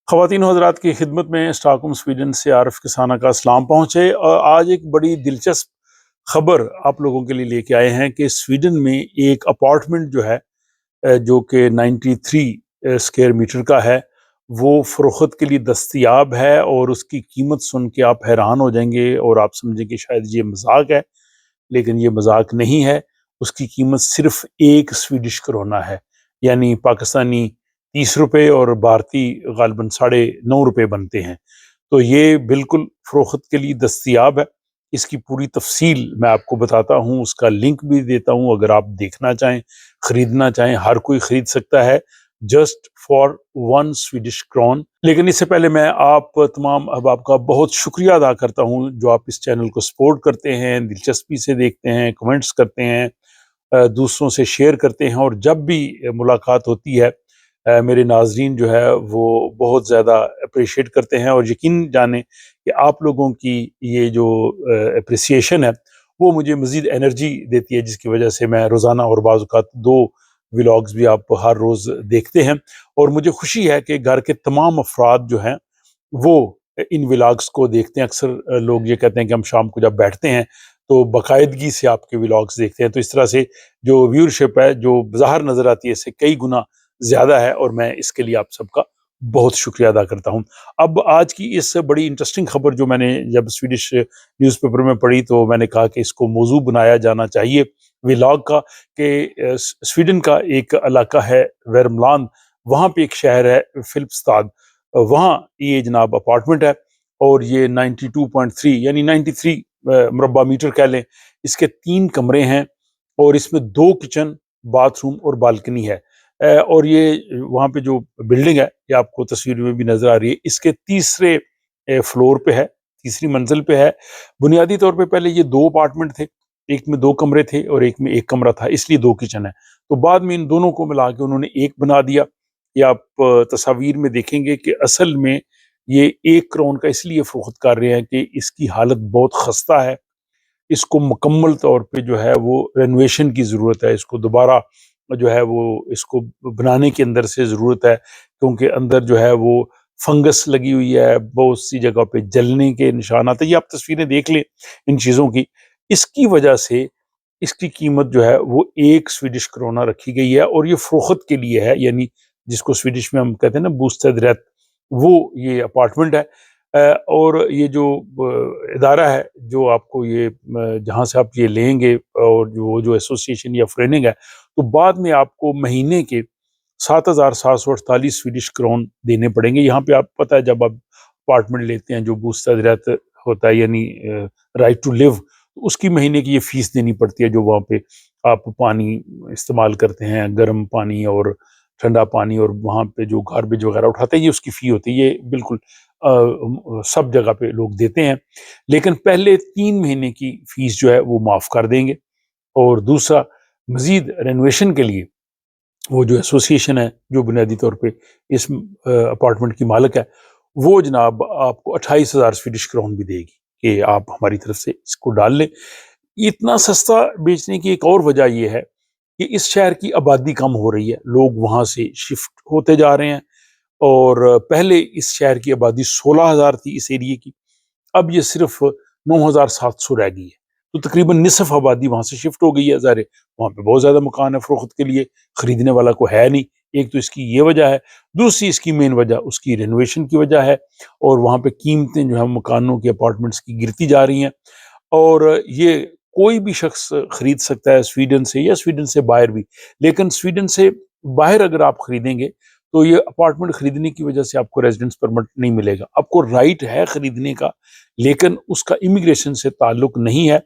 خواتین و حضرات کی خدمت میں اسٹاکہولم سویڈن سے عارف کسانہ کا اسلام پہنچے اور آج ایک بڑی دلچسپ خبر آپ لوگوں کے لیے لے کے آئے ہیں کہ سویڈن میں ایک اپارٹمنٹ جو ہے جو کہ 93 اسکوائر میٹر کا ہے وہ فروخت کے لیے دستیاب ہے، اور اس کی قیمت سن کے آپ حیران ہو جائیں گے اور آپ سمجھیں کہ شاید یہ مذاق ہے، لیکن یہ مذاق نہیں ہے۔ اس کی قیمت صرف 1 سویڈش کرونا ہے، یعنی پاکستانی 30 روپے، اور بھارتی غالباً 9.5 روپے بنتے ہیں۔ تو یہ بالکل فروخت کے لیے دستیاب ہے۔ اس کی پوری تفصیل میں آپ کو بتاتا ہوں، اس کا لنک بھی دیتا ہوں، اگر آپ دیکھنا چاہیں، خریدنا چاہیں، ہر کوئی خرید سکتا ہے جسٹ فار 1 سویڈش کرون۔ لیکن اس سے پہلے میں آپ تمام احباب کا بہت شکریہ ادا کرتا ہوں جو آپ اس چینل کو سپورٹ کرتے ہیں، دلچسپی سے دیکھتے ہیں، کمنٹس کرتے ہیں، دوسروں سے شیئر کرتے ہیں، اور جب بھی ملاقات ہوتی ہے میرے ناظرین جو ہے وہ بہت زیادہ اپریشیٹ کرتے ہیں، اور یقین جانیں کہ آپ لوگوں کی یہ جو اپریسیشن ہے وہ مجھے مزید انرجی دیتی ہے، جس کی وجہ سے میں روزانہ اور بعض اوقات 2 ولاگز بھی آپ ہر روز دیکھتے ہیں، اور مجھے خوشی ہے کہ گھر کے تمام افراد جو ہیں وہ ان ولاگز کو دیکھتے ہیں۔ اکثر لوگ یہ کہتے ہیں کہ ہم شام کو جب بیٹھتے ہیں تو باقاعدگی سے آپ کے ولاگز دیکھتے ہیں، تو اس طرح سے جو ویورشپ ہے جو بظاہر نظر آتی ہے اس سے کئی گنا زیادہ ہے، اور میں اس کے لیے آپ سب کا بہت شکریہ ادا کرتا ہوں۔ اب آج کی اس بڑی انٹرسٹنگ خبر جو میں نے جب سویڈش نیوز پیپر میں پڑھی تو میں نے کہا کہ اس کو موضوع بنایا جانا چاہیے ولاگ کا، کہ سویڈن کا ایک علاقہ ہے ویرملان، وہاں پہ ایک شہر ہے فلپستاد، وہاں یہ جناب اپارٹمنٹ ہے، اور یہ 92.3 یعنی 93 مربع میٹر کہہ لیں۔ اس کے 3 کمرے ہیں، اور اس میں 2 کچن، باتھ روم اور بالکنی ہے، اور یہ وہاں پہ جو بلڈنگ ہے یہ آپ کو تصویر میں بھی نظر آ رہی ہے، اس کے تیسرے فلور پہ ہے، تیسری منزل پہ ہے۔ بنیادی طور پہ پہلے یہ 2 اپارٹمنٹ تھے، ایک میں 2 کمرے تھے اور ایک میں 1 کمرہ تھا، اس لیے 2 کچن ہے، تو بعد میں ان دونوں کو ملا کے انہوں نے ایک بنا دیا۔ یہ آپ تصاویر میں دیکھیں گے کہ اصل میں یہ 1 کروڑ کا اس لیے فروخت کر رہے ہیں کہ اس کی حالت بہت خستہ ہے، اس کو مکمل طور پہ جو ہے وہ رینویشن کی ضرورت ہے، اس کو دوبارہ جو ہے وہ اس کو بنانے کے اندر سے ضرورت ہے، کیونکہ اندر جو ہے وہ فنگس لگی ہوئی ہے، بہت سی جگہ پہ جلنے کے نشانات ہیں، یہ آپ تصویریں دیکھ لیں ان چیزوں کی۔ اس کی وجہ سے اس کی قیمت جو ہے وہ 1 سویڈش کرونا رکھی گئی ہے، اور یہ فروخت کے لیے ہے، یعنی جس کو سویڈش میں ہم کہتے ہیں نا بوستد ریت، وہ یہ اپارٹمنٹ ہے۔ اور یہ جو ادارہ ہے جو آپ کو یہ جہاں سے آپ یہ لیں گے، اور جو ایسوسیشن یا فریننگ ہے، تو بعد میں آپ کو مہینے کے 7,748 سویڈش کرون دینے پڑیں گے۔ یہاں پہ آپ پتہ ہے جب آپ اپارٹمنٹ لیتے ہیں جو بوستد ریت ہوتا ہے، یعنی رائٹ ٹو لیو، اس کی مہینے کی یہ فیس دینی پڑتی ہے، جو وہاں پہ آپ پانی استعمال کرتے ہیں، گرم پانی اور ٹھنڈا پانی، اور وہاں پہ جو گاربیج وغیرہ اٹھاتے ہیں، یہ اس کی فی ہوتی ہے۔ یہ بالکل سب جگہ پہ لوگ دیتے ہیں، لیکن پہلے 3 مہینے کی فیس جو ہے وہ معاف کر دیں گے، اور دوسرا مزید رینویشن کے لیے وہ جو ایسوسیشن ہے جو بنیادی طور پہ اس اپارٹمنٹ کی مالک ہے، وہ جناب آپ کو 28,000 سویڈش کرون بھی دے گی کہ آپ ہماری طرف سے اس کو ڈال لیں۔ اتنا سستا بیچنے کی ایک اور وجہ یہ ہے کہ اس شہر کی آبادی کم ہو رہی ہے، لوگ وہاں سے شفٹ ہوتے جا رہے ہیں، اور پہلے اس شہر کی آبادی 16,000 تھی اس ایریے کی، اب یہ صرف 9,700 رہ گئی ہے، تو تقریباً نصف آبادی وہاں سے شفٹ ہو گئی ہے۔ ظاہر ہے وہاں پہ بہت زیادہ مکان ہے فروخت کے لیے، خریدنے والا کو ہے نہیں، ایک تو اس کی یہ وجہ ہے، دوسری اس کی مین وجہ اس کی رینویشن کی وجہ ہے، اور وہاں پہ قیمتیں جو ہے مکانوں کی اپارٹمنٹس کی گرتی جا رہی ہیں، اور یہ کوئی بھی شخص خرید سکتا ہے سویڈن سے یا سویڈن سے باہر بھی، لیکن سویڈن سے باہر اگر آپ خریدیں گے تو یہ اپارٹمنٹ خریدنے کی وجہ سے آپ کو ریزیڈنس پرمٹ نہیں ملے گا، آپ کو رائٹ ہے خریدنے کا، لیکن اس کا امیگریشن سے تعلق نہیں ہے۔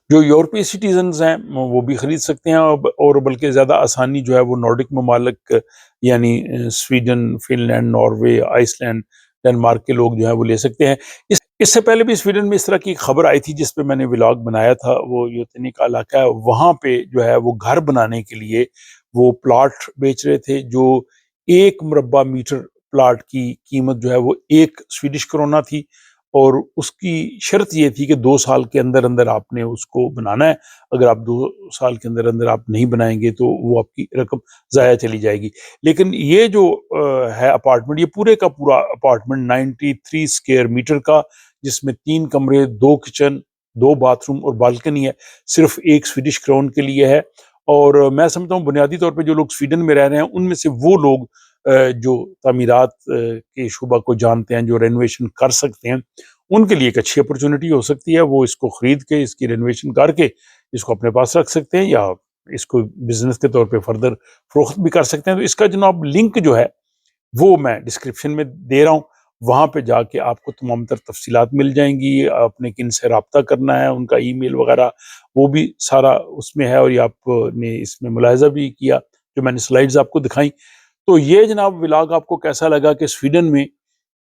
جو یورپی سٹیزنز ہیں وہ بھی خرید سکتے ہیں، اور بلکہ زیادہ آسانی جو ہے وہ نارڈک ممالک یعنی Sweden, Finland, Norway, Iceland, Denmark کے لوگ جو ہیں وہ لے سکتے ہیں۔ اس سے پہلے بھی سویڈن میں اس طرح کی ایک خبر آئی تھی جس پہ میں نے ولاگ بنایا تھا، وہ یوتنی کا علاقہ ہے، وہاں پہ جو ہے وہ گھر بنانے کے لیے وہ پلاٹ بیچ رہے تھے، جو 1 مربع میٹر پلاٹ کی قیمت جو ہے وہ 1 سویڈش کرونا تھی، اور اس کی شرط یہ تھی کہ 2 سال کے اندر اندر آپ نے اس کو بنانا ہے. اگر آپ 2 سال کے اندر اندر آپ نہیں بنائیں گے تو وہ آپ کی رقم ضائع چلی جائے گی. لیکن یہ جو ہے اپارٹمنٹ، یہ پورے کا پورا اپارٹمنٹ 93 اسکوائر میٹر کا، جس میں 3 کمرے، 2 کچن، 2 باتھ روم اور بالکنی ہے، صرف 1 سویڈش کرون کے لیے ہے. اور میں سمجھتا ہوں بنیادی طور پہ جو لوگ سویڈن میں رہ رہے ہیں ان میں سے وہ لوگ جو تعمیرات کے شعبہ کو جانتے ہیں، جو رینویشن کر سکتے ہیں، ان کے لیے ایک اچھی اپرچونٹی ہو سکتی ہے. وہ اس کو خرید کے، اس کی رینویشن کر کے اس کو اپنے پاس رکھ سکتے ہیں، یا اس کو بزنس کے طور پہ فردر فروخت بھی کر سکتے ہیں. تو اس کا جناب لنک جو ہے وہ میں ڈسکرپشن میں دے رہا ہوں، وہاں پہ جا کے آپ کو تمام تر تفصیلات مل جائیں گی. آپ نے کن سے رابطہ کرنا ہے، ان کا ای میل وغیرہ وہ بھی سارا اس میں ہے، اور یہ آپ نے اس میں ملاحظہ بھی کیا جو میں نے سلائیڈز آپ کو دکھائیں. تو یہ جناب ولاگ آپ کو کیسا لگا کہ سویڈن میں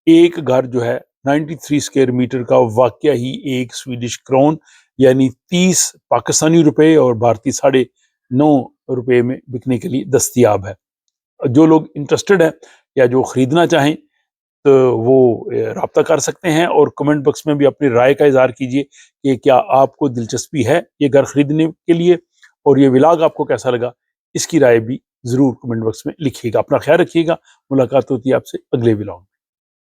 ایک گھر جو ہے 93 اسکوائر میٹر کا واقعہ ہی 1 سویڈش کرون یعنی 30 پاکستانی روپے اور بھارتی 9.5 روپے میں بکنے کے لیے دستیاب ہے. جو لوگ انٹرسٹڈ ہیں یا جو خریدنا چاہیں تو وہ رابطہ کر سکتے ہیں، اور کمنٹ باکس میں بھی اپنی رائے کا اظہار کیجئے کہ کیا آپ کو دلچسپی ہے یہ گھر خریدنے کے لیے، اور یہ ولاگ آپ کو کیسا لگا، اس کی رائے بھی ضرور کمنٹ باکس میں لکھیے گا. اپنا خیال رکھیے گا. ملاقات ہوتی ہے آپ سے اگلے ولاگ.